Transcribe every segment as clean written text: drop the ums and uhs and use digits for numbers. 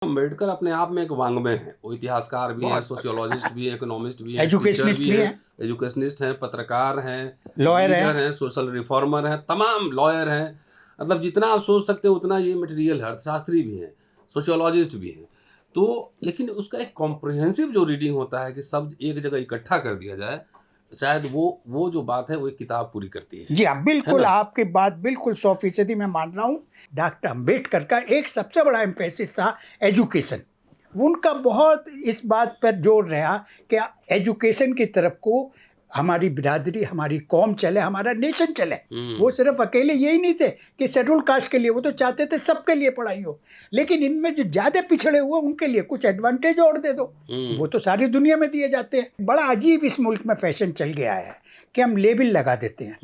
अम्बेडकर अपने आप में एक वाङ्मय हैं। वो इतिहासकार भी हैं, बहुत सोशियोलॉजिस्ट भी हैं, इकोनॉमिस्ट भी हैं, टीचर एजुकेशनिस्ट भी भी हैं, हैं, एजुकेशनिस्ट हैं, पत्रकार हैं, लॉयर लीडर हैं। हैं, सोशल रिफॉर्मर हैं, तमाम लॉयर हैं। मतलब जितना आप सोच सकते हैं उतना ये मटेरियल है। अर्थशास्त्री भी हैं, सोशियोलॉजिस्ट भी हैं। तो लेकिन उसका एक कॉम्प्रिहेंसिव जो रीडिंग होता है कि सब एक जगह इकट्ठा कर दिया जाए, शायद वो जो बात है वो एक किताब पूरी करती जी हाँ, है बिल्कुल ना? आपकी बात बिल्कुल 100% मैं मान रहा हूँ। डॉक्टर अंबेडकर का एक सबसे बड़ा एम्फेसिस था एजुकेशन। उनका बहुत इस बात पर जोर रहा कि एजुकेशन की तरफ को हमारी बिरादरी, हमारी कौम चले, हमारा नेशन चले। वो सिर्फ अकेले यही नहीं थे कि शेड्यूल कास्ट के लिए, वो तो चाहते थे सबके लिए पढ़ाई हो, लेकिन इनमें जो ज़्यादा पिछड़े हुए उनके लिए कुछ एडवांटेज और दे दो। वो तो सारी दुनिया में दिए जाते हैं। बड़ा अजीब इस मुल्क में फैशन चल गया है कि हम लेबल लगा देते हैं,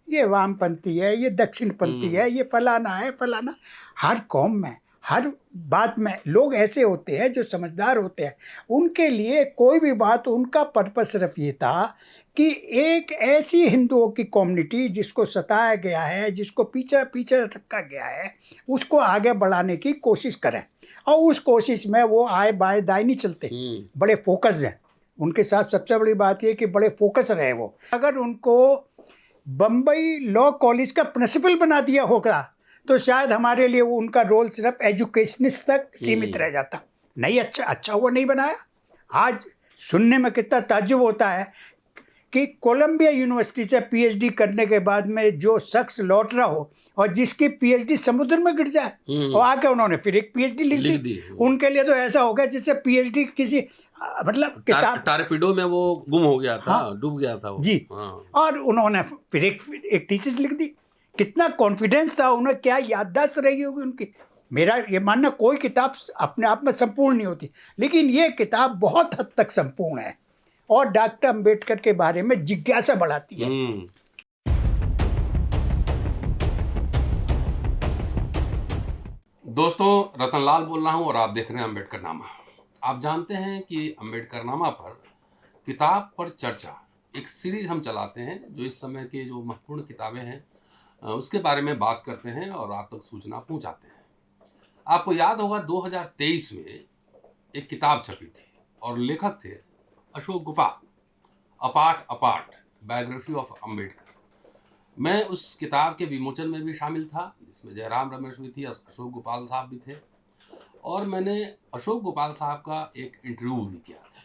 ये वामपंथी है, ये दक्षिणपंथी है, ये फलाना है फलाना। हर कौम में, हर बात में लोग ऐसे होते हैं जो समझदार होते हैं। उनके लिए कोई भी बात, उनका पर्पस सिर्फ ये था कि एक ऐसी हिंदुओं की कम्युनिटी जिसको सताया गया है, जिसको पीछे पीछे रखा गया है, उसको आगे बढ़ाने की कोशिश करें। और उस कोशिश में वो आए बाएं दाएं नहीं चलते, बड़े फोकस हैं। उनके साथ सबसे बड़ी बात यह कि बड़े फोकस रहे वो। अगर उनको बम्बई लॉ कॉलेज का प्रिंसिपल बना दिया होगा तो शायद हमारे लिए वो उनका रोल सिर्फ एजुकेशनिस्ट तक सीमित रह जाता। नहीं, अच्छा हुआ नहीं बनाया। आज सुनने में कितना ताज्जुब होता है कि कोलंबिया यूनिवर्सिटी से पीएचडी करने के बाद में जो शख्स लौट रहा हो और जिसकी पीएचडी समुद्र में गिर जाए, और आके उन्होंने फिर एक पीएचडी लिख दी। उनके लिए तो ऐसा हो गया जिससे पीएचडी किसी मतलब किताब टारपीडो में वो गुम हो गया था, हाँ डूब गया था वो। जी। हाँ। और उन्होंने फिर एक थीसिस लिख दी। कितना कॉन्फिडेंस था उन्हें, क्या याददाश्त रही होगी उनकी। मेरा ये मानना, कोई किताब अपने आप में संपूर्ण नहीं होती, लेकिन ये किताब बहुत हद तक संपूर्ण है और डॉक्टर अंबेडकर के बारे में जिज्ञासा बढ़ाती है। दोस्तों, रतनलाल बोल रहा हूँ और आप देख रहे हैं अम्बेडकरनामा। आप जानते हैं कि अम्बेडकरनामा पर किताब पर चर्चा एक सीरीज हम चलाते हैं, जो इस समय के जो महत्वपूर्ण किताबें हैं उसके बारे में बात करते हैं और आप तक सूचना पहुंचाते हैं। आपको याद होगा 2023 में एक किताब छपी थी और लेखक थे Ashok Gopal, apart apart biography of Ambedkar. मैं उस किताब के विमोचन में भी शामिल था, जिसमें जयराम रमेश भी थी, अशोक गोपाल साहब भी थे, और मैंने अशोक गोपाल साहब का एक इंटरव्यू भी किया था।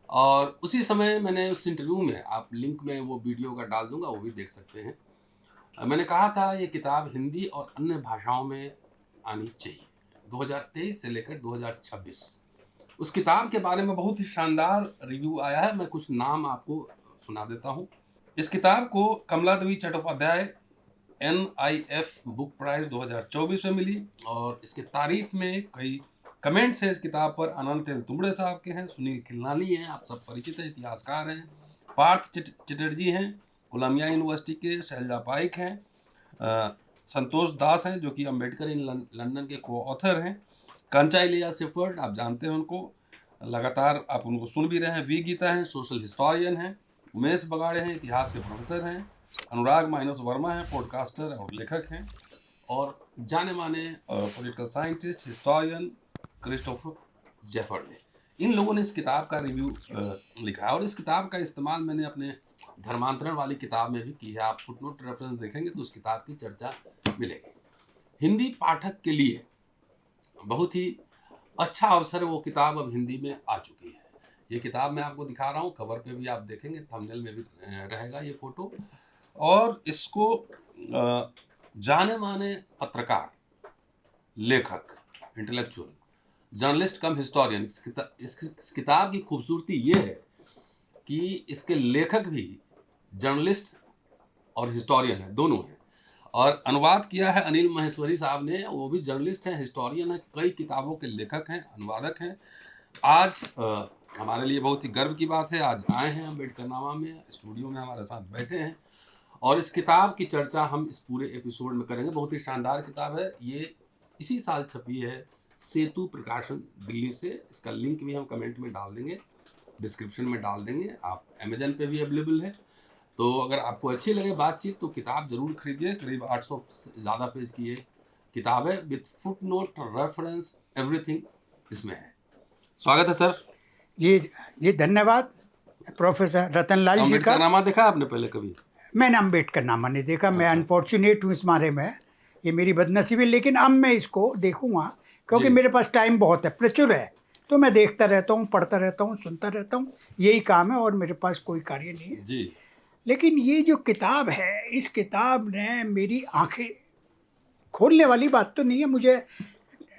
और उसी समय मैंने उस इंटरव्यू में, आप लिंक में वो वीडियो का डाल दूंगा, वो भी देख सकते हैं, मैंने कहा था ये किताब हिंदी और अन्य भाषाओं में आनी चाहिए। 2023 से लेकर 2026 उस किताब के बारे में बहुत ही शानदार रिव्यू आया है। मैं कुछ नाम आपको सुना देता हूँ। इस किताब को Kamaladevi Chattopadhyay NIF book prize 2024 में मिली और इसके तारीफ में कई कमेंट्स हैं इस किताब पर। अनंत तेलतुंबड़े साहब के हैं, सुनील खिलनानी हैं, आप सब परिचित हैं, इतिहासकार हैं, पार्थ चटर्जी हैं, कोलंबिया यूनिवर्सिटी के, शैलजा पाइक हैं, संतोष दास हैं जो कि अम्बेडकर इन लंदन के को ऑथर हैं, कंचा इलिया सेफर्ड, आप जानते हैं उनको, लगातार आप उनको सुन भी रहे हैं, वी गीता हैं, सोशल हिस्टोरियन हैं, उमेश बगाड़े हैं, इतिहास के प्रोफेसर हैं, अनुराग माइनस वर्मा हैं, पॉडकास्टर और लेखक हैं, और जाने माने पॉलिटिकल साइंटिस्ट, हिस्टोरियन क्रिस्टोफर जेफर्ड ने, इन लोगों ने इस किताब का रिव्यू लिखा है। और इस किताब का इस्तेमाल मैंने अपने धर्मांतरण वाली किताब में भी की है। आप फुटनोट रेफरेंस देखेंगे तो उस किताब की चर्चा मिलेगी। हिंदी पाठक के लिए बहुत ही अच्छा अवसर, वो किताब अब हिंदी में आ चुकी है। ये किताब मैं आपको दिखा रहा हूँ, कवर पे भी आप देखेंगे, थंबनेल में भी रहेगा ये फोटो। और इसको जाने माने पत्रकार, लेखक, इंटेलेक्चुअल, जर्नलिस्ट कम हिस्टोरियन, इस किताब की खूबसूरती ये है कि इसके लेखक भी जर्नलिस्ट और हिस्टोरियन है, दोनों हैं। और अनुवाद किया है अनिल महेश्वरी साहब ने, वो भी जर्नलिस्ट हैं, हिस्टोरियन है, कई किताबों के लेखक हैं, अनुवादक हैं। आज हमारे लिए बहुत ही गर्व की बात है, आज आए हैं अम्बेडकरनामा में, स्टूडियो में हमारे साथ बैठे हैं और इस किताब की चर्चा हम इस पूरे एपिसोड में करेंगे। बहुत ही शानदार किताब है ये, इसी साल छपी है, सेतु प्रकाशन दिल्ली से। इसका लिंक भी हम कमेंट में डाल देंगे, डिस्क्रिप्शन में डाल देंगे, आप अमेजन पे भी अवेलेबल है। तो अगर आपको अच्छी लगे बातचीत तो किताब जरूर खरीदिए। करीब 800 से ज़्यादा पेज की ये किताब है, with foot note, reference, everything इसमें है। स्वागत है सर। जी धन्यवाद प्रोफेसर रतनलाल जी अम्बेडकर का। नामा देखा आपने पहले कभी? मैंने अम्बेडकर नामा नहीं देखा, मैं अच्छा। अनफॉर्चुनेट हूँ इस बारे में, ये मेरी बदनसीबी, लेकिन अब मैं इसको देखूंगा क्योंकि जी। मेरे पास टाइम बहुत है, प्रचुर है, तो मैं देखता रहता हूँ, पढ़ता रहता हूँ, सुनता रहता हूँ, यही काम है और मेरे पास कोई कार्य नहीं है। जी। लेकिन ये जो किताब है, इस किताब ने मेरी आंखें खोलने वाली बात तो नहीं है, मुझे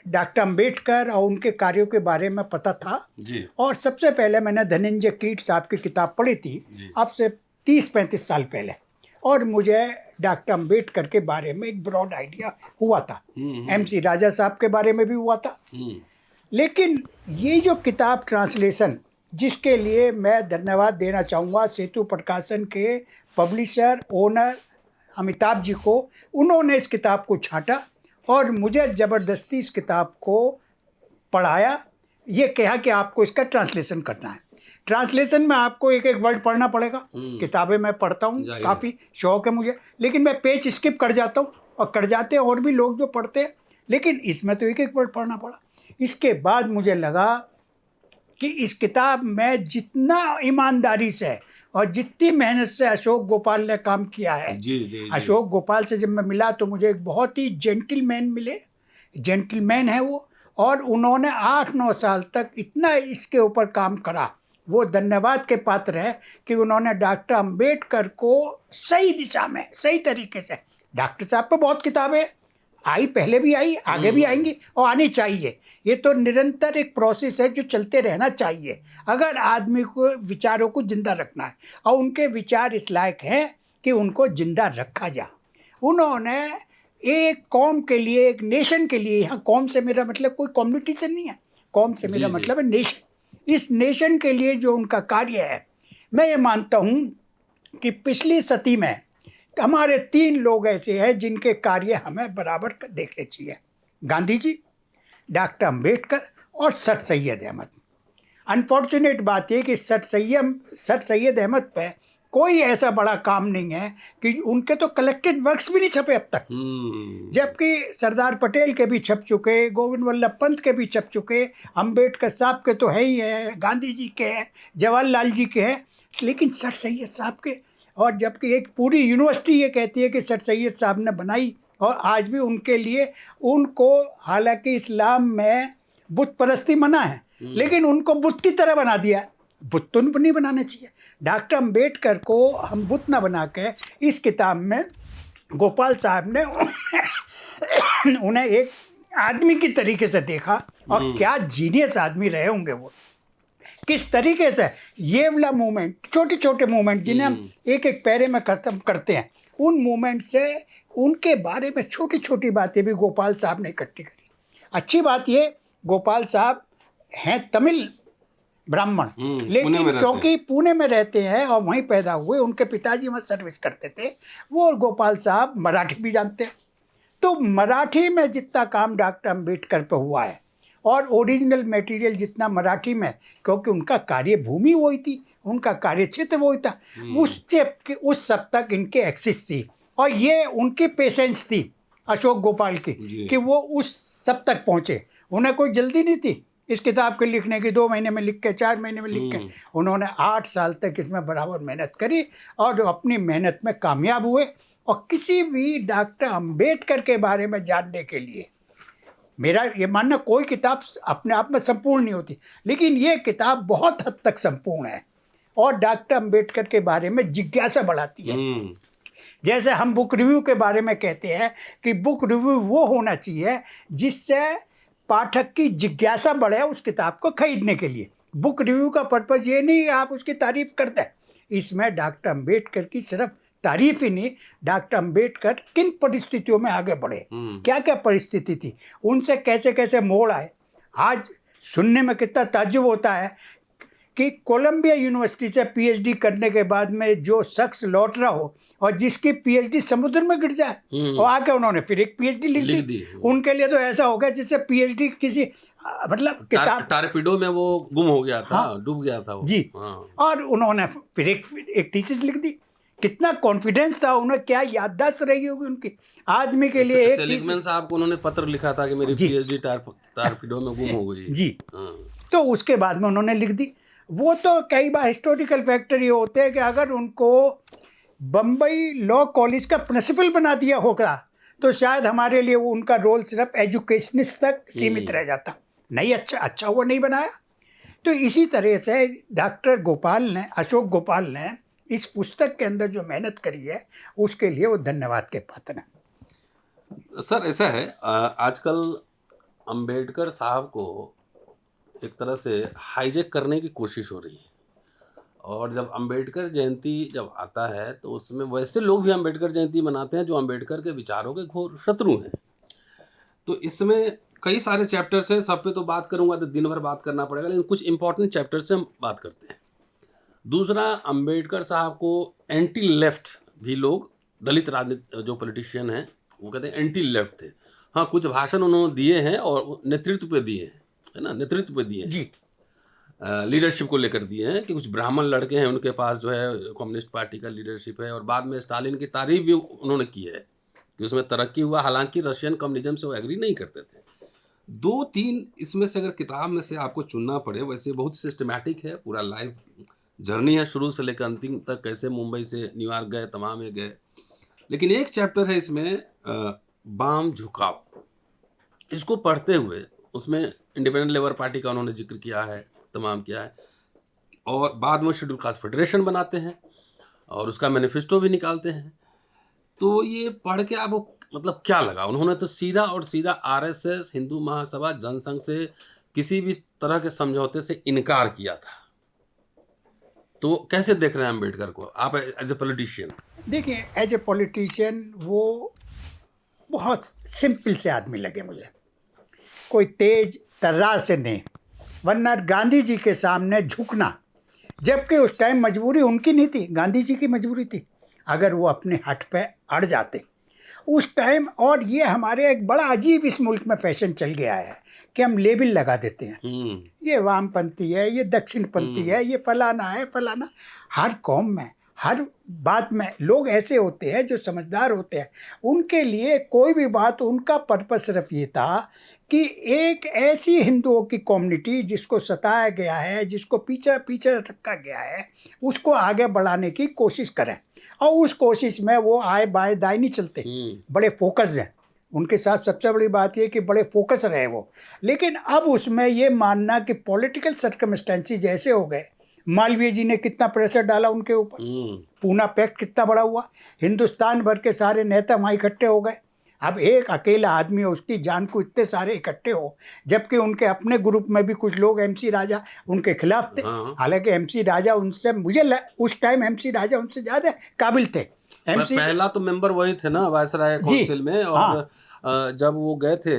डॉक्टर अंबेडकर और उनके कार्यों के बारे में पता था। जी। और सबसे पहले मैंने धनंजय कीट साहब की किताब पढ़ी थी, जी। अब से 30-35 साल पहले, और मुझे डॉक्टर अंबेडकर के बारे में एक ब्रॉड आइडिया हुआ था। MC राजा साहब के बारे में भी हुआ था। लेकिन ये जो किताब ट्रांसलेशन, जिसके लिए मैं धन्यवाद देना चाहूँगा सेतु प्रकाशन के पब्लिशर ओनर अमिताभ जी को, उन्होंने इस किताब को छांटा और मुझे ज़बरदस्ती इस किताब को पढ़ाया, ये कहा कि आपको इसका ट्रांसलेशन करना है। ट्रांसलेशन में आपको एक एक वर्ड पढ़ना पड़ेगा। किताबें मैं पढ़ता हूँ, काफ़ी शौक है मुझे, लेकिन मैं पेज स्किप कर जाता हूँ और कर जाते हैं और भी लोग जो पढ़ते हैं, लेकिन इसमें तो एक एक वर्ड पढ़ना पड़ा। इसके बाद मुझे लगा कि इस किताब में जितना ईमानदारी से और जितनी मेहनत से अशोक गोपाल ने काम किया है, जी, जी, जी। अशोक गोपाल से जब मैं मिला तो मुझे एक बहुत ही जेंटलमैन मिले, जेंटलमैन है वो, और उन्होंने 8-9 साल तक इतना इसके ऊपर काम करा, वो धन्यवाद के पात्र है कि उन्होंने डॉक्टर अंबेडकर को सही दिशा में, सही तरीके से, डॉक्टर साहब पे बहुत किताबें आई, पहले भी आई, आगे भी आएंगी और आनी चाहिए। ये तो निरंतर एक प्रोसेस है जो चलते रहना चाहिए अगर आदमी को विचारों को जिंदा रखना है, और उनके विचार इस लायक हैं कि उनको जिंदा रखा जा। उन्होंने एक कौम के लिए, एक नेशन के लिए, यहाँ कौम से मेरा मतलब कोई कम्युनिटी से नहीं है, कौम से मेरा मतलब है नेशन। इस नेशन के लिए जो उनका कार्य है, मैं ये मानता हूँ कि पिछली सदी में हमारे 3 लोग ऐसे हैं जिनके कार्य हमें बराबर देखने चाहिए, गांधी जी, डॉक्टर अंबेडकर और सर सैयद अहमद। अनफॉर्चुनेट बात यह कि सर सैयद अहमद पे कोई ऐसा बड़ा काम नहीं है कि उनके तो कलेक्टेड वर्क्स भी नहीं छपे अब तक, जबकि सरदार पटेल के भी छप चुके, गोविंद वल्लभ पंत के भी छप चुके, अंबेडकर साहब के तो है ही है, गांधी जी के हैं, जवाहरलाल जी के हैं, लेकिन सर सैयद साहब के, और जबकि एक पूरी यूनिवर्सिटी ये कहती है कि सर सैयद साहब ने बनाई, और आज भी उनके लिए, उनको हालांकि इस्लाम में बुत परस्ती मना है, लेकिन उनको बुत की तरह बना दिया। बुत तो नहीं बनाना चाहिए। डॉक्टर अंबेडकर को हम बुत ना बना के, इस किताब में गोपाल साहब ने उन्हें एक आदमी की तरीके से देखा, और क्या जीनियस आदमी रहे होंगे वो, किस तरीके से ये वाला मूवमेंट, छोटे छोटे मूवमेंट जिन्हें हम एक एक पैरे में खत्म करते हैं, उन मूवमेंट से उनके बारे में छोटी छोटी बातें भी गोपाल साहब ने इकट्ठी करी। अच्छी बात ये, गोपाल साहब हैं तमिल ब्राह्मण, लेकिन क्योंकि पुणे में रहते हैं और वहीं पैदा हुए, उनके पिताजी वहाँ सर्विस करते थे, वो गोपाल साहब मराठी भी जानते हैं। तो मराठी में जितना काम डॉक्टर अंबेडकर पे हुआ है, और ओरिजिनल मटेरियल जितना मराठी में, क्योंकि उनका कार्य भूमि वही थी, उनका कार्य क्षेत्र वही था, उस सब तक इनके एक्सेस थी, और ये उनकी पेशेंस थी अशोक गोपाल की कि वो उस सब तक पहुँचे। उन्हें कोई जल्दी नहीं थी इस किताब के लिखने की, 2 महीने में लिख के, 4 महीने में लिख के, उन्होंने 8 साल तक इसमें बराबर मेहनत करी और अपनी मेहनत में कामयाब हुए। और किसी भी डॉक्टर अंबेडकर के बारे में जानने के लिए, मेरा ये मानना, कोई किताब अपने आप में संपूर्ण नहीं होती, लेकिन ये किताब बहुत हद तक संपूर्ण है और डॉक्टर अंबेडकर के बारे में जिज्ञासा बढ़ाती है। जैसे हम बुक रिव्यू के बारे में कहते हैं कि बुक रिव्यू वो होना चाहिए जिससे पाठक की जिज्ञासा बढ़े उस किताब को खरीदने के लिए। बुक रिव्यू का पर्पज़ ये नहीं आप उसकी तारीफ करते हैं, इसमें डॉक्टर अंबेडकर की सिर्फ तारीफ ही नहीं, डॉक्टर अंबेडकर किन परिस्थितियों में आगे बढ़े, क्या क्या परिस्थिति थी, उनसे कैसे कैसे मोड़ आए। आज सुनने में कितना ताज्जुब होता है कि कोलंबिया यूनिवर्सिटी से PhD करने के बाद में जो शख्स लौट रहा हो और जिसकी PhD समुद्र में गिर जाए, और आके उन्होंने फिर एक PhD लिख दी। उनके लिए तो ऐसा हो गया जिससे PhD किसी मतलब किताब टारपीडो में वो गुम हो गया था, डूब गया था वो। जी, और उन्होंने फिर एक थीसिस लिख दी कितना कॉन्फिडेंस था, उन्हें क्या याददाश्त रही होगी उनकी। आदमी के लिए एक सेलिगमैन साहब को उन्होंने पत्र लिखा था कि मेरी जी। पीएचडी टारपीडो में गुम हो गई। जी, हाँ। तो उसके बाद में उन्होंने लिख दी। वो तो कई बार हिस्टोरिकल फैक्टर ये होते हैं कि अगर उनको बम्बई लॉ कॉलेज का प्रिंसिपल बना दिया होगा तो शायद हमारे लिए वो उनका रोल सिर्फ एजुकेशनिस्ट तक सीमित रह जाता। नहीं, अच्छा हुआ नहीं बनाया। तो इसी तरह से डॉक्टर गोपाल ने, अशोक गोपाल ने इस पुस्तक के अंदर जो मेहनत करी है उसके लिए वो धन्यवाद के पात्र हैं। सर ऐसा है, आजकल अंबेडकर साहब को एक तरह से हाईजैक करने की कोशिश हो रही है, और जब अंबेडकर जयंती जब आता है तो उसमें वैसे लोग भी अंबेडकर जयंती मनाते हैं जो अंबेडकर के विचारों के घोर शत्रु हैं। तो इसमें कई सारे चैप्टर्स हैं, सब पे तो बात करूंगा तो दिन भर बात करना पड़ेगा, लेकिन कुछ इंपॉर्टेंट चैप्टर्स से हम बात करते हैं। दूसरा, अंबेडकर साहब को एंटी लेफ्ट भी लोग, दलित राजनीति जो पॉलिटिशियन हैं वो कहते हैं एंटी लेफ्ट थे। हाँ, कुछ भाषण उन्होंने दिए हैं और नेतृत्व पे दिए हैं, है ना, नेतृत्व पे दिए हैं जी, लीडरशिप को लेकर दिए हैं कि कुछ ब्राह्मण लड़के हैं उनके पास जो है कम्युनिस्ट पार्टी का लीडरशिप है, और बाद में स्टालिन की तारीफ भी उन्होंने की है कि उसमें तरक्की हुआ, हालांकि रशियन कम्युनिज्म से वो एग्री नहीं करते थे। 2-3 इसमें से अगर किताब में से आपको चुनना पड़े, वैसे बहुत सिस्टमैटिक है, पूरा लाइफ जर्नी है शुरू से लेकर अंतिम तक, कैसे मुंबई से न्यूयॉर्क गए, तमाम में गए। लेकिन एक चैप्टर है इसमें बाम झुकाव, इसको पढ़ते हुए उसमें इंडिपेंडेंट लेबर पार्टी का उन्होंने जिक्र किया है, तमाम किया है, और बाद में शेड्यूल कास्ट फेडरेशन बनाते हैं और उसका मैनिफेस्टो भी निकालते हैं। तो ये पढ़ के आपको मतलब क्या लगा? उन्होंने तो सीधा और सीधा आरएसएस, हिंदू महासभा, जनसंघ से किसी भी तरह के समझौते से इनकार किया था। तो कैसे देख रहे हैं अम्बेडकर को आप एज ए पॉलिटिशियन? देखिए, एज ए पॉलिटिशियन वो बहुत सिंपल से आदमी लगे मुझे, कोई तेज तर्रार से नहीं, वरना गांधी जी के सामने झुकना, जबकि उस टाइम मजबूरी उनकी नहीं थी, गांधी जी की मजबूरी थी। अगर वो अपने हट पे अड़ जाते उस टाइम, और ये हमारे एक बड़ा अजीब इस मुल्क में फैशन चल गया है कि हम लेबल लगा देते हैं, ये वामपंथी है, ये दक्षिणपंथी है, ये फलाना है फलाना। हर कौम में, हर बात में लोग ऐसे होते हैं जो समझदार होते हैं, उनके लिए कोई भी बात, उनका पर्पस सिर्फ ये था कि एक ऐसी हिंदुओं की कम्युनिटी जिसको सताया गया है, जिसको पीछे पीछे रखा गया है, उसको आगे बढ़ाने की कोशिश करें। और उस कोशिश में वो आए बाएं दाएं नहीं चलते, बड़े फोकस हैं उनके साथ। सबसे बड़ी बात ये कि बड़े फोकस रहे वो। लेकिन अब उसमें ये मानना कि पॉलिटिकल सर्कमस्टेंसेस ऐसे हो गए, मालवीय जी ने कितना प्रेशर डाला उनके ऊपर, पूना पैक्ट कितना बड़ा हुआ, हिंदुस्तान भर के सारे नेता वहाँ इकट्ठे हो गए। अब एक अकेला आदमी, उसकी जान को इतने सारे इकट्ठे हो, जबकि उनके अपने ग्रुप में भी कुछ लोग एमसी राजा उनके खिलाफ थे। हालांकि एमसी राजा उनसे, उस टाइम एमसी राजा उनसे ज़्यादा काबिल थे। एमसी पहला तो मेंबर वही थे ना वायसराय काउंसिल में, और हाँ। जब वो गए थे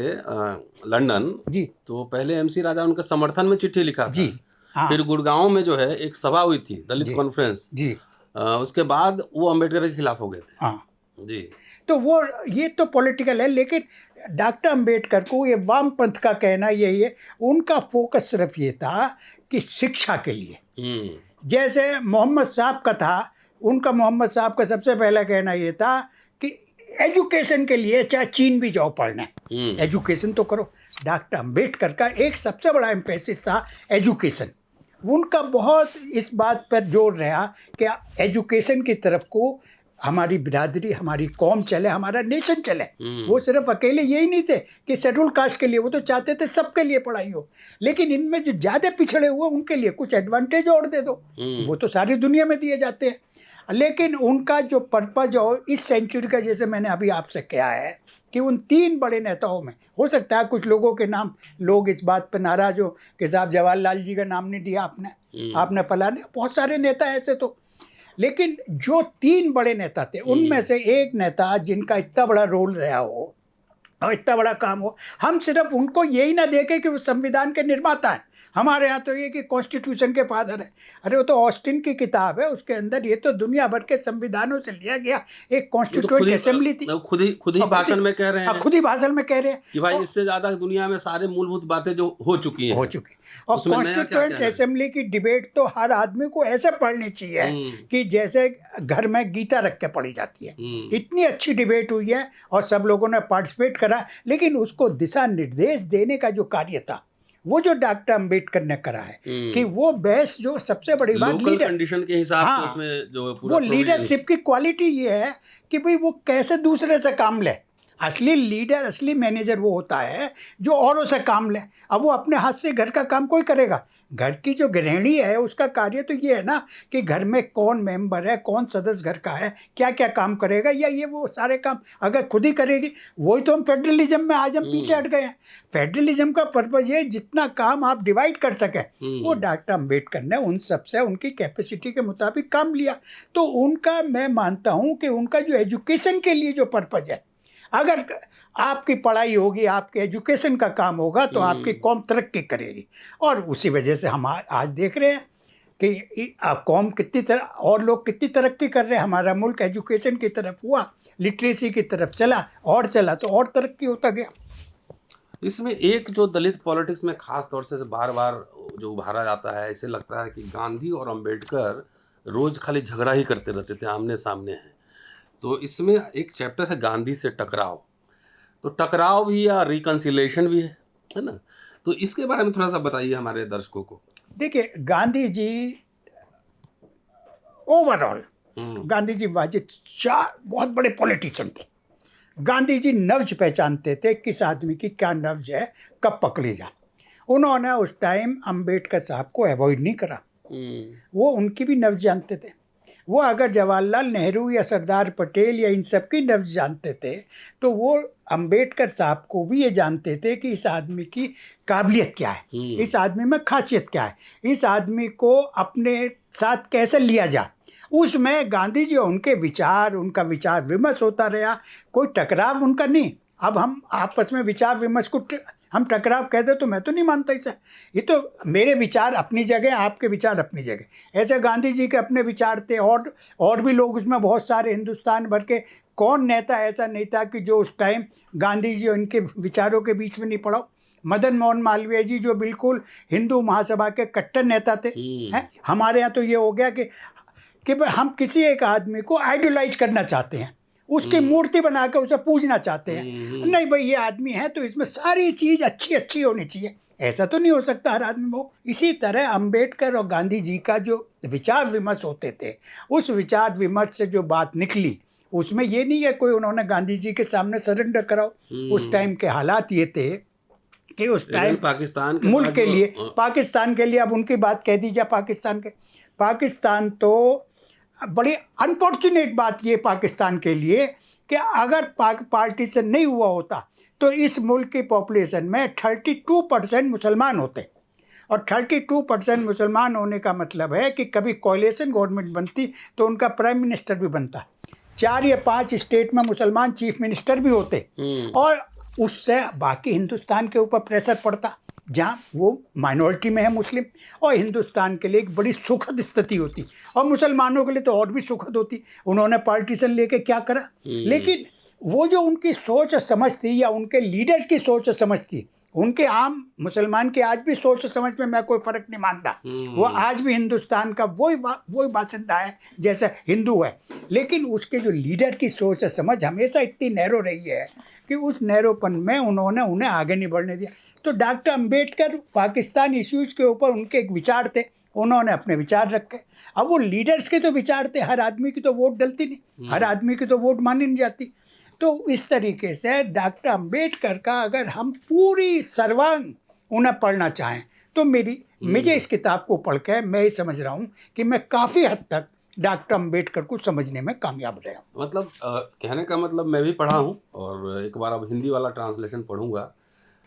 लंदन जी, तो पहले एमसी राजा उनके समर्थन में चिट्ठी लिखा था जी। हाँ। फिर गुड़गांव में जो है एक सभा हुई थी, दलित कॉन्फ्रेंस जी, उसके बाद वो अम्बेडकर के खिलाफ हो गए थे। हाँ जी। तो वो ये तो पॉलिटिकल है, लेकिन डॉक्टर अम्बेडकर को ये वामपंथ का कहना यही है, उनका फोकस सिर्फ ये था कि शिक्षा के लिए। जैसे मोहम्मद साहब का था, उनका मोहम्मद साहब का सबसे पहला कहना ये था कि एजुकेशन के लिए चाहे चीन भी जाओ पढ़ने, एजुकेशन तो करो। डॉक्टर अम्बेडकर का एक सबसे बड़ा एम्फेसिस था एजुकेशन। उनका बहुत इस बात पर जोर रहा कि एजुकेशन की तरफ को हमारी बिरादरी, हमारी कौम चले, हमारा नेशन चले। वो सिर्फ अकेले यही नहीं थे कि शेड्यूल कास्ट के लिए, वो तो चाहते थे सबके लिए पढ़ाई हो, लेकिन इनमें जो ज़्यादा पिछड़े हुए उनके लिए कुछ एडवांटेज और दे दो। वो तो सारी दुनिया में दिए जाते हैं, लेकिन उनका जो पर्पज और इस सेंचुरी का, जैसे मैंने अभी आपसे कहा है कि उन 3 बड़े नेताओं में, हो सकता है कुछ लोगों के नाम, लोग इस बात पर नाराज हो कि साहब जवाहरलाल जी का नाम नहीं दिया आपने फलाने, बहुत सारे नेता ऐसे तो, लेकिन जो 3 बड़े नेता थे उनमें से एक नेता जिनका इतना बड़ा रोल रहा हो और इतना बड़ा काम हो, हम सिर्फ उनको यही ना देखें कि वो संविधान के निर्माता हैं, हमारे यहाँ तो ये कि कॉन्स्टिट्यूशन के फादर है। अरे वो तो ऑस्टिन की किताब है, उसके अंदर ये तो दुनिया भर के संविधानों से लिया गया एक वो तो कॉन्स्टिट्यूएंट असेंबली थी। खुद ही और भाषण में कह रहे हैं खुद ही भाषण में कह रहे हैं कि भाई और इससे ज्यादा दुनिया में सारे मूलभूत बातें जो हो चुकी हो हैं, चुकी। और उसमें नया क्या कॉन्स्टिट्यूएंट कहना है? असेंबली की डिबेट तो हर आदमी को ऐसे पढ़नी चाहिए कि जैसे घर में गीता रख के पढ़ी जाती है। इतनी अच्छी डिबेट हुई है और सब लोगों ने पार्टिसिपेट करा, लेकिन उसको दिशा निर्देश देने का जो कार्य था वो जो डॉक्टर अंबेडकर ने करा है कि वो बहस, जो सबसे बड़ी बात लोकल लीडर, कंडीशन के हिसाब से हाँ, उसमें जो पूरा वो लीडरशिप की क्वालिटी ये है कि भाई वो कैसे दूसरे से काम ले। असली लीडर, असली मैनेजर वो होता है जो औरों से काम ले। अब वो अपने हाथ से घर का काम कोई करेगा? घर की जो गृहिणी है उसका कार्य तो ये है ना कि घर में कौन मेंबर है, कौन सदस्य घर का है, क्या क्या काम करेगा, या ये वो सारे काम अगर खुद ही करेगी। वही तो हम फेडरलिज्म में आज हम पीछे हट गए हैं। फेडरलिज्म का पर्पज ये जितना काम आप डिवाइड कर सकें, वो डॉक्टर अम्बेडकर ने उन सबसे उनकी कैपेसिटी के मुताबिक काम लिया। तो उनका मैं मानता हूँ कि उनका जो एजुकेशन के लिए जो पर्पज है, अगर आपकी पढ़ाई होगी, आपके एजुकेशन का काम होगा तो आपकी कौम तरक्की करेगी। और उसी वजह से हम आज देख रहे हैं कि कौम कितनी और लोग कितनी तरक्की कर रहे हैं। हमारा मुल्क एजुकेशन की तरफ हुआ, लिटरेसी की तरफ चला तो और तरक्की होता गया। इसमें एक जो दलित पॉलिटिक्स में खास तौर से बार बार जो उभारा जाता है, इसे लगता है कि गांधी और अंबेडकर रोज खाली झगड़ा ही करते रहते थे, आमने सामने हैं। तो इसमें एक चैप्टर है गांधी से टकराव, तो टकराव भी या रिकंसिलेशन भी है ना? तो इसके बारे में थोड़ा सा बताइए हमारे दर्शकों को। देखिए, गांधी जी ओवरऑल, गांधी जी वाजिद चार बहुत बड़े पॉलिटिशियन थे। गांधी जी नब्ज पहचानते थे किस आदमी की क्या नब्ज है, कब पकड़ी जाए। उन्होंने उस टाइम अंबेडकर साहब को अवॉइड नहीं करा, वो उनकी भी नब्ज जानते थे। वो अगर जवाहरलाल नेहरू या सरदार पटेल या इन सब की नब्ज जानते थे तो वो अंबेडकर साहब को भी ये जानते थे कि इस आदमी की काबिलियत क्या है, इस आदमी में खासियत क्या है, इस आदमी को अपने साथ कैसे लिया जाए। उसमें गांधी जी उनके विचार, उनका विचार विमर्श होता रहा, कोई टकराव उनका नहीं। अब हम आपस में विचार विमर्श को हम टकराव कह दे तो मैं तो नहीं मानता इसे। ये तो मेरे विचार अपनी जगह, आपके विचार अपनी जगह। ऐसे गांधी जी के अपने विचार थे और भी लोग उसमें बहुत सारे, हिंदुस्तान भर के कौन नेता ऐसा नहीं था कि जो उस टाइम गांधी जी और इनके विचारों के बीच में नहीं पड़ा। मदन मोहन मालवीय जी जो बिल्कुल हिंदू महासभा के कट्टर नेता थे, हैं। हमारे यहाँ तो ये हो गया कि भाई हम किसी एक आदमी को आइडियलाइज करना चाहते हैं, उसकी मूर्ति बना के उसे पूजना चाहते हैं। नहीं भाई, ये आदमी है तो इसमें सारी चीज़ अच्छी अच्छी होनी चाहिए, ऐसा तो नहीं हो सकता हर आदमी हो। इसी तरह अंबेडकर और गांधी जी का जो विचार विमर्श होते थे, उस विचार विमर्श से जो बात निकली, उसमें ये नहीं है कोई उन्होंने गांधी जी के सामने सरेंडर कराओ। उस टाइम के हालात ये थे कि उस टाइम पाकिस्तान के मुल्क के लिए, पाकिस्तान के लिए, अब उनकी बात कह दीजिए, पाकिस्तान तो बड़ी अनफॉर्चुनेट बात ये पाकिस्तान के लिए कि अगर पार्टीशन नहीं हुआ होता तो इस मुल्क की पॉपुलेशन में 32% मुसलमान होते। और 32% मुसलमान होने का मतलब है कि कभी कोalition गवर्नमेंट बनती तो उनका प्राइम मिनिस्टर भी बनता, 4 या 5 स्टेट में मुसलमान चीफ मिनिस्टर भी होते, और उससे बाकी हिंदुस्तान के ऊपर प्रेशर पड़ता जहाँ वो माइनॉरिटी में है मुस्लिम, और हिंदुस्तान के लिए एक बड़ी सुखद स्थिति होती, और मुसलमानों के लिए तो और भी सुखद होती। उन्होंने पार्टीशन लेके क्या करा, लेकिन वो जो उनकी सोच समझ थी या उनके लीडर्स की सोच समझ थी, उनके आम मुसलमान की आज भी सोच समझ में मैं कोई फ़र्क नहीं मानता। वो आज भी हिंदुस्तान का वही बासिंदा है जैसे हिंदू है, लेकिन उसके जो लीडर की सोच समझ हमेशा इतनी नैरो रही है कि उस नैरोपन में उन्होंने उन्हें आगे नहीं बढ़ने दिया। तो डॉक्टर अंबेडकर पाकिस्तान इश्यूज़ के ऊपर उनके एक विचार थे, उन्होंने अपने विचार रखे। अब वो लीडर्स के तो विचार थे, हर आदमी की तो वोट डलती नहीं, हर आदमी की तो वोट मानी नहीं जाती। तो इस तरीके से डॉक्टर अंबेडकर का अगर हम पूरी सर्वांग उन्हें पढ़ना चाहें तो मुझे इस किताब को पढ़ के मैं ये समझ रहा हूँ कि मैं काफ़ी हद तक डॉक्टर अंबेडकर को समझने में कामयाब रहा। मतलब कहने का मतलब मैं भी पढ़ा हूँ और एक बार अब हिंदी वाला ट्रांसलेशन पढ़ूंगा।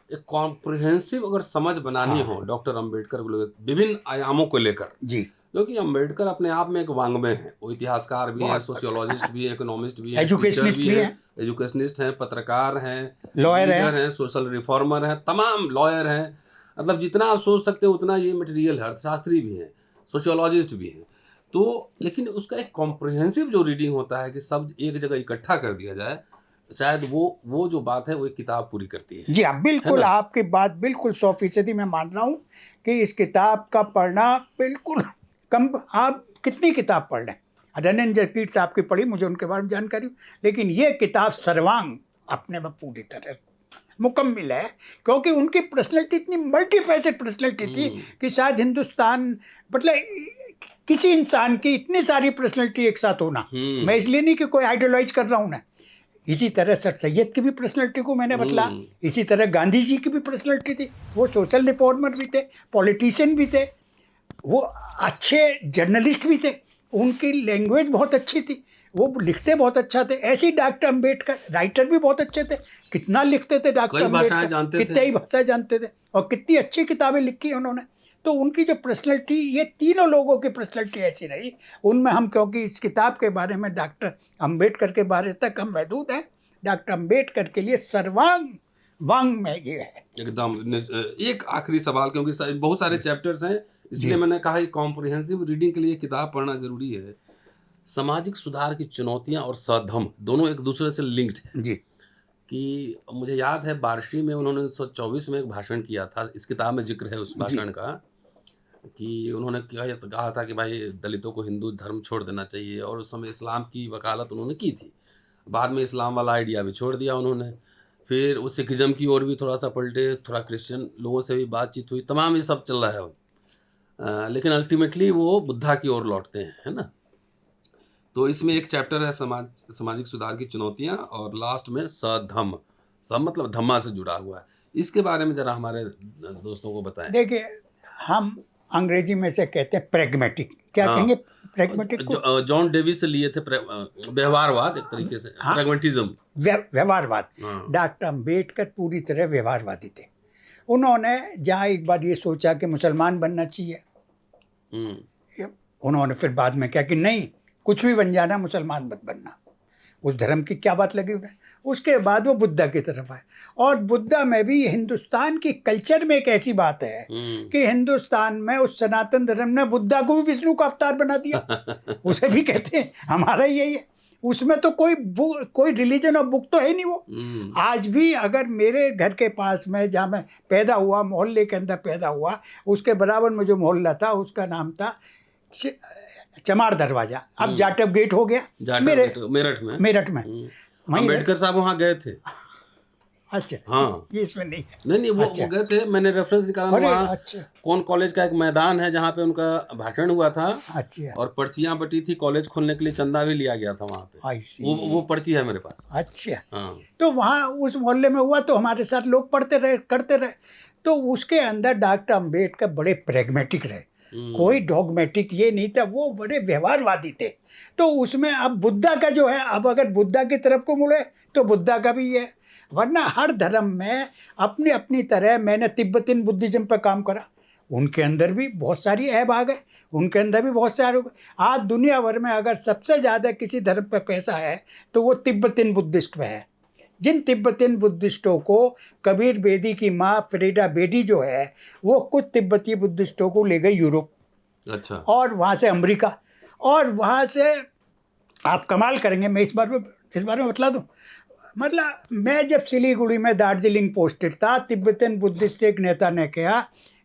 एक कॉम्प्रिहेंसिव अगर समझ बनानी हो डॉक्टर अंबेडकर को विभिन्न आयामों को लेकर जी, क्योंकि अंबेडकर अपने आप में एक वांग्मय है, वो इतिहासकार भी है, सोशियोलॉजिस्ट भी है, इकोनॉमिस्ट भी है, एजुकेशनिस्ट भी है, एजुकेशनिस्ट हैं, पत्रकार हैं, लॉयर हैं, सोशल रिफॉर्मर हैं, तमाम लॉयर हैं, मतलब जितना आप सोच सकते हो उतना ये मटेरियल है, अर्थशास्त्री भी हैं, सोशियोलॉजिस्ट भी हैं। तो लेकिन उसका एक कॉम्प्रिहेंसिव जो रीडिंग होता है कि सब एक जगह इकट्ठा कर दिया जाए, शायद वो जो बात है वो एक किताब पूरी करती है। जी हाँ, है बिल्कुल ना? आपकी बात बिल्कुल 100% मैं मान रहा हूँ कि इस किताब का पढ़ना बिल्कुल कम। आप कितनी किताब पढ़ लें, धनंजय कीट साहब की पढ़ी, मुझे उनके बारे में जानकारी, लेकिन ये किताब सर्वांग अपने में पूरी तरह मुकम्मिल है, क्योंकि उनकी पर्सनैलिटी इतनी मल्टीफेसेट पर्सनैलिटी थी कि शायद हिंदुस्तान, मतलब किसी इंसान की इतनी सारी पर्सनैलिटी एक साथ होना, मैं इसलिए नहीं कि कोई आइडियलाइज कर रहा हूँ ना, इसी तरह सर सैयद की भी पर्सनैलिटी को मैंने बतला, इसी तरह गांधी जी की भी पर्सनैलिटी थी, वो सोशल रिफॉर्मर भी थे, पॉलिटिशियन भी थे, वो अच्छे जर्नलिस्ट भी थे, उनकी लैंग्वेज बहुत अच्छी थी, वो लिखते बहुत अच्छा थे। ऐसे ही डॉक्टर अंबेडकर राइटर भी बहुत अच्छे थे, कितना लिखते थे डॉक्टर कई भाषाएं अंबेडकर, जानते कितनी थे। ही भाषा जानते थे, और कितनी अच्छी किताबें लिखी उन्होंने। तो उनकी जो पर्सनैलिटी, ये तीनों लोगों की पर्सनैलिटी ऐसी रही, उनमें हम, क्योंकि इस किताब के बारे में डॉक्टर अंबेडकर के बारे तक हम महदूद हैं, डॉक्टर अंबेडकर के लिए सर्वांग वांग में ये है। एकदम एक आखिरी सवाल, क्योंकि बहुत सारे चैप्टर्स हैं, इसलिए मैंने कहा कि कॉम्प्रिहेंसिव रीडिंग के लिए किताब पढ़ना जरूरी है। सामाजिक सुधार की चुनौतियां और सद्धम दोनों एक दूसरे से लिंक्ड है। जी कि मुझे याद है बार्शी में उन्होंने 1924 में एक भाषण किया था, इस किताब में जिक्र है उस जी भाषण का, कि उन्होंने कहा था कि भाई दलितों को हिंदू धर्म छोड़ देना चाहिए, और उस समय इस्लाम की वकालत उन्होंने की थी। बाद में इस्लाम वाला आइडिया भी छोड़ दिया उन्होंने, फिर वो सिखिज्म की ओर भी थोड़ा सा पलटे, थोड़ा क्रिश्चियन लोगों से भी बातचीत हुई, तमाम ये सब चल रहा है अब। लेकिन अल्टीमेटली वो बुद्धा की ओर लौटते हैं, है ना? तो इसमें एक चैप्टर है सामाजिक सुधार की चुनौतियां, और लास्ट में सधम, सब मतलब धम्मा से जुड़ा हुआ है। इसके बारे में जरा हमारे दोस्तों को बताएं। देखिए, हम अंग्रेजी में से कहते हैं प्रेगमेटिक, क्या हाँ, कहेंगे प्रेगमेटिक को? जॉन डेविस से लिए थे व्यवहारवाद, एक तरीके से हाँ, प्रेगमेटिज्म। व्यवहारवाद। हाँ। डॉक्टर अंबेडकर पूरी तरह व्यवहारवादी थे। उन्होंने जहाँ एक बार ये सोचा कि मुसलमान बनना चाहिए, उन्होंने फिर बाद में क्या कि नहीं, कुछ भी बन जाना, मुसलमान मत बनना, उस धर्म की क्या बात लगी उन्हें। उसके बाद वो बुद्धा की तरफ आए, और बुद्धा में भी हिंदुस्तान की कल्चर में एक ऐसी बात है कि हिंदुस्तान में उस सनातन धर्म ने बुद्धा को भी विष्णु का अवतार बना दिया। उसे भी कहते हैं हमारा यही है, उसमें तो कोई रिलीजन और बुक तो है नहीं वो। आज भी अगर मेरे घर के पास में, जहाँ मैं पैदा हुआ, मोहल्ले के अंदर पैदा हुआ, उसके बराबर में जो मोहल्ला था उसका नाम था चमार दरवाजा, अब जाटव गेट हो गया, मेरठ में। अम्बेडकर साहब वहाँ गए थे। अच्छा, हाँ, ये इसमें नहीं है। नहीं वो गए थे, मैंने रेफरेंस निकाला वहाँ। अच्छा, कौन कॉलेज का एक मैदान है जहाँ पे उनका भाषण हुआ था, अच्छा, और पर्चियां बटी थी, कॉलेज खोलने के लिए चंदा भी लिया गया था वहाँ पे। वो पर्ची है मेरे पास। अच्छा, हाँ। तो वहाँ उस मोहल्ले में हुआ, तो हमारे साथ लोग पढ़ते रहे, करते रहे, तो उसके अंदर डॉक्टर अंबेडकर बड़े प्रेगमेटिक रहे, कोई डॉगमेटिक ये नहीं था, वो बड़े व्यवहारवादी थे। तो उसमें अब बुद्धा का जो है, अब अगर बुद्धा की तरफ को मुड़े तो बुद्धा का भी है, वरना हर धर्म में अपनी अपनी तरह। मैंने तिब्बतियन बुद्धिज्म पर काम करा, उनके अंदर भी बहुत सारी ऐब आ गए, उनके अंदर भी बहुत सारे। आज दुनिया भर में अगर सबसे ज़्यादा किसी धर्म पर पैसा है तो वो तिब्बतियन बुद्धिस्ट पे है। जिन तिब्बतियन बुद्धिस्टों को कबीर बेदी की माँ फ्रीडा बेदी जो है, वो कुछ तिब्बती बुद्धिस्टों को ले गई यूरोप, अच्छा, और वहाँ से अमेरिका, और वहाँ से आप कमाल करेंगे, मैं इस बारे में बतला दूँ। मतलब मैं जब सिलीगुड़ी में दार्जिलिंग पोस्टेड था, तिब्बतियन बुद्धिस्ट एक नेता ने कहा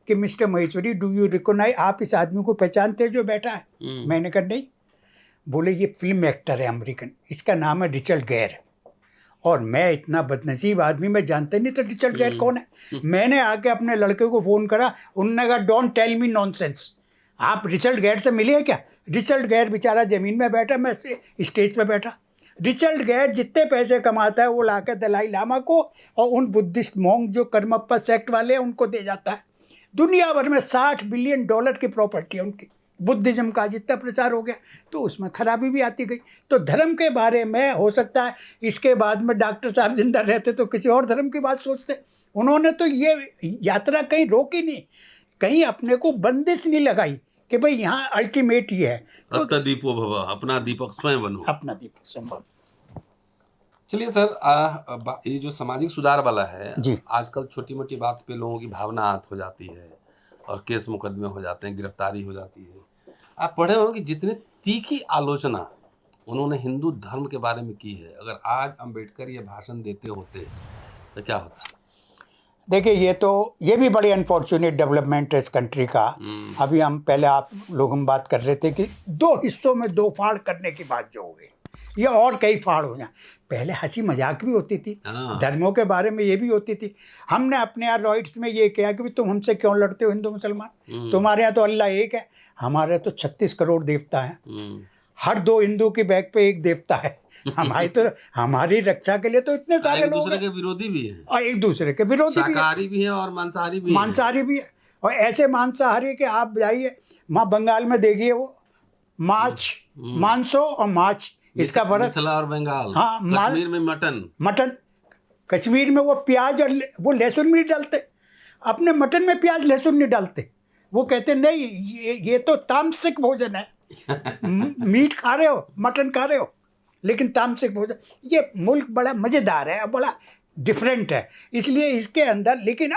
कि mister Maheshwari, do you recognise, आप इस आदमी को पहचानते जो बैठा है? मैंने कहा नहीं। बोले ये फिल्म एक्टर है अमेरिकन, इसका नाम है रिचर्ड गेयर। और मैं इतना बदनसीब आदमी, मैं जानते नहीं था रिचर्ड गेयर कौन है। मैंने आके अपने लड़के को फ़ोन करा, उन्होंने कहा डोंट टेल मी नॉनसेंस, आप रिचर्ड गेयर से मिले हैं क्या? रिचर्ड गेयर बेचारा ज़मीन में बैठा, मैं स्टेज पे बैठा। रिचर्ड गेयर जितने पैसे कमाता है वो लाकर दलाई लामा को और उन बुद्धिस्ट मॉन्क जो कर्मप्पा सेक्ट वाले हैं उनको दे जाता है। दुनिया भर में $60 बिलियन की प्रॉपर्टी है उनकी। बुद्धिज्म का जितना प्रचार हो गया तो उसमें खराबी भी आती गई। तो धर्म के बारे में हो सकता है इसके बाद में डॉक्टर साहब जिंदा रहते तो किसी और धर्म की बात सोचते। उन्होंने तो ये यात्रा कहीं रोकी नहीं, कहीं अपने को बंदिश नहीं लगाई कि भाई यहाँ अल्टीमेट ये है, तो दीपो भव, अपना दीपक स्वयं बनो। अपना दीपक स्वयं बनो। चलिए सर, ये जो सामाजिक सुधार वाला है, जी। आजकल छोटी मोटी बात पे लोगों की भावना आहत हो जाती है और केस मुकदमे हो जाते हैं, गिरफ्तारी हो जाती है। आप पढ़े हो कि जितनी तीखी आलोचना उन्होंने हिंदू धर्म के बारे में की है, अगर आज अम्बेडकर ये भाषण देते होते तो क्या होता? देखिए, ये भी बड़ी अनफॉर्चुनेट डेवलपमेंट है इस कंट्री का। अभी आप लोग बात कर रहे थे कि 2 हिस्सों में 2 फाड़ करने की बात जो हो गई, ये और कई फाड़ हो जाए। पहले हंसी मजाक भी होती थी, धर्मों के बारे में ये भी होती थी। हमने अपने यहाँ रॉइट्स में ये किया कि तुम हमसे क्यों लड़ते हो हिंदू मुसलमान, तुम्हारे यहाँ तो अल्लाह एक है, हमारे तो 36 करोड़ देवता हैं, हर 2 हिंदू की बैग पे एक देवता है। हमारी रक्षा के लिए तो इतने सारे लोग दूसरे के विरोधी भी हैं और एक दूसरे के विरोधी भी शाकाहारी भी है और मांसाहारी भी है। और ऐसे मांसाहारी के आप जाइए वहाँ बंगाल में देखिए, वो मांसो और माछ, इसका फर्क। मिथिला और बंगाल। हाँ, कश्मीर में मटन। कश्मीर में वो प्याज और वो लहसुन नहीं डालते, अपने मटन में प्याज लहसुन नहीं डालते। वो कहते नहीं, ये तो तामसिक भोजन है। मीट खा रहे हो, मटन खा रहे हो, लेकिन तामसिक भोजन। ये मुल्क बड़ा मज़ेदार है और बड़ा डिफरेंट है, इसलिए इसके अंदर। लेकिन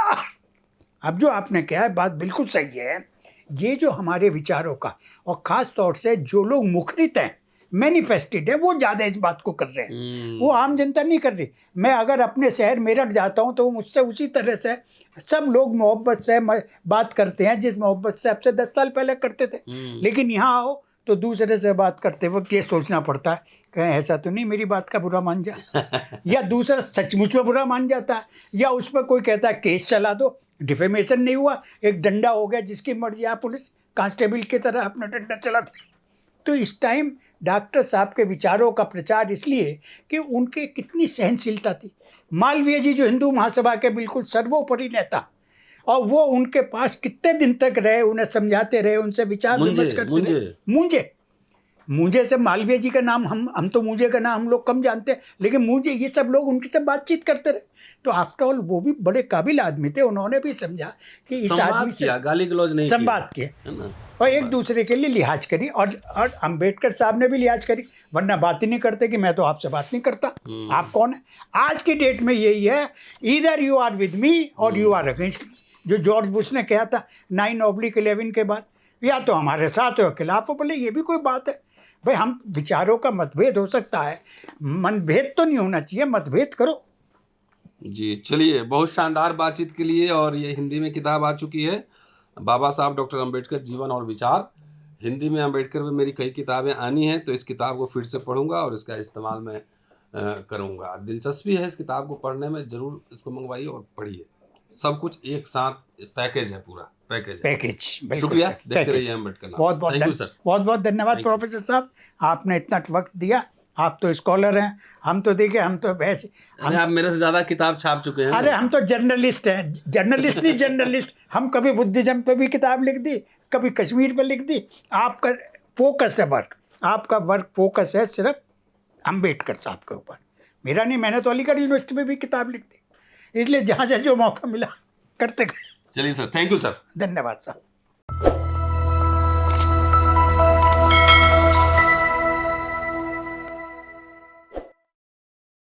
अब जो आपने कहा है बात बिल्कुल सही है। ये जो हमारे विचारों का, और ख़ास तौर से जो लोग मुखरित हैं, मैनिफेस्टेड है, वो ज़्यादा इस बात को कर रहे हैं, वो आम जनता नहीं कर रही। मैं अगर अपने शहर मेरठ जाता हूँ तो मुझसे उसी तरह से सब लोग मोहब्बत से बात करते हैं, जिस मोहब्बत से अब से 10 साल पहले करते थे। लेकिन यहाँ आओ तो दूसरे से बात करते वक्त ये सोचना पड़ता है कहीं ऐसा तो नहीं मेरी बात का बुरा मान जाए, या दूसरा सचमुच में बुरा मान जाता है, या उस पर कोई कहता है केस चला दो, डिफेमेशन नहीं हुआ, एक डंडा हो गया, जिसकी मर्जी आप पुलिस कांस्टेबल की तरह अपना डंडा चला दो। तो इस टाइम डॉक्टर साहब के विचारों का प्रचार इसलिए कि उनके कितनी सहनशीलता थी। मालवीय जी जो हिंदू महासभा के बिल्कुल सर्वोपरि नेता, और वो उनके पास कितने दिन तक रहे, उन्हें समझाते रहे, उनसे विचार विमर्श करते रहे। मुझे से मालवीय जी का नाम हम तो मुझे का नाम हम लोग कम जानते हैं, लेकिन मुझे ये सब लोग उनके से बातचीत करते रहे। तो आफ्टर ऑल वो भी बड़े काबिल आदमी थे, उन्होंने भी समझा कि इस आदमी से गाली गलौज नहीं, संवाद किया और एक दूसरे के लिए लिहाज करी। और अम्बेडकर साहब ने भी लिहाज करी, वरना बात ही नहीं करते कि मैं तो आपसे बात नहीं करता, आप कौन है। आज की डेट में यही है, either you are with me और यू आर अगेंस्ट मी। जो जॉर्ज बुश ने कहा था 9/11 के बाद, या तो हमारे साथ हो खिलाफ हो। बोले ये भी कोई बात है भाई, हम विचारों का मतभेद हो सकता है, मनभेद तो नहीं होना चाहिए, मतभेद करो। जी चलिए, बहुत शानदार बातचीत के लिए। और ये हिंदी में किताब आ चुकी है, बाबा साहब डॉक्टर अम्बेडकर जीवन और विचार। हिंदी में अम्बेडकर में मेरी कई किताबें आनी हैं, तो इस किताब को फिर से पढ़ूंगा और इसका इस्तेमाल मैं करूंगा। दिलचस्पी है इस किताब को पढ़ने में, ज़रूर इसको मंगवाइए और पढ़िए। सब कुछ एक साथ पैकेज है, पूरा पैकेज। शुक्रिया, देखते रहिए अम्बेडकर। बहुत बहुत धन्यवाद प्रोफेसर साहब, आपने इतना वक्त दिया। आप तो स्कॉलर हैं, हम तो देखिए, हम तो वैसे आप मेरे से ज़्यादा किताब छाप चुके हैं। अरे हम तो जर्नलिस्ट हैं, जर्नलिस्ट। हम कभी बुद्धिज्म पे भी किताब लिख दी, कभी कश्मीर पे लिख दी। आपका फोकस्ड है वर्क, आपका वर्क फोकस है सिर्फ अम्बेडकर साहब के ऊपर, मेरा नहीं। मैंने तो अलीगढ़ यूनिवर्सिटी में भी किताब लिख दी, इसलिए जहाँ जहाँ जो मौका मिला करते गए। चलिए सर, थैंक यू सर, धन्यवाद सर।